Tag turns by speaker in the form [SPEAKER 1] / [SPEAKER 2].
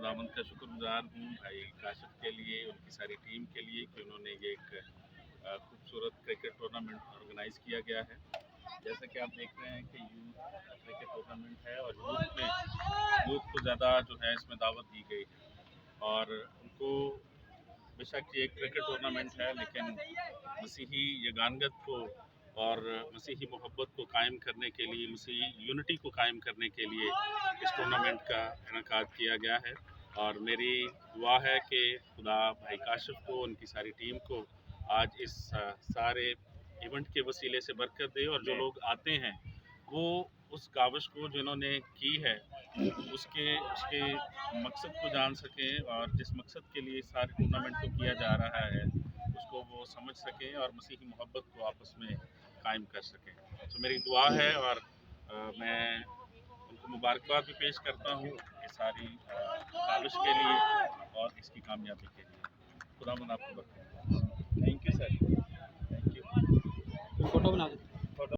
[SPEAKER 1] खुदावंद का शुक्रगुजार हूँ भाई काशिफ के लिए, उनकी सारी टीम के लिए कि उन्होंने ये एक खूबसूरत क्रिकेट टूर्नामेंट ऑर्गेनाइज़ किया गया है। जैसा कि आप देख रहे हैं कि यूथ क्रिकेट टूर्नामेंट है और यूथ को ज़्यादा जो है इसमें दावत दी गई है और उनको बेशक ये क्रिकेट टूर्नामेंट है लेकिन मसीही यगानगत को और मसीही मोहब्बत को कायम करने के लिए, मसीही यूनिटी को कायम करने के लिए इस टूर्नामेंट का इनेकाद किया गया है। और मेरी दुआ है कि खुदा भाई काशिफ को, उनकी सारी टीम को आज इस सारे इवेंट के वसीले से बरकत दे और जो लोग आते हैं वो उस काविश को जिन्होंने की है उसके उसके मकसद को जान सकें और जिस मकसद के लिए सारे टूर्नामेंट को किया जा रहा है उसको वो समझ सकें और मसीही मोहब्बत को आपस में कायम कर सकें। तो मेरी दुआ है और मैं उनको मुबारकबाद भी पेश करता हूँ ये सारी काविश के लिए और इसकी कामयाबी के लिए। खुदावंद आपको बरकत दे। Thank you sir, thank you.
[SPEAKER 2] Photo बना दो।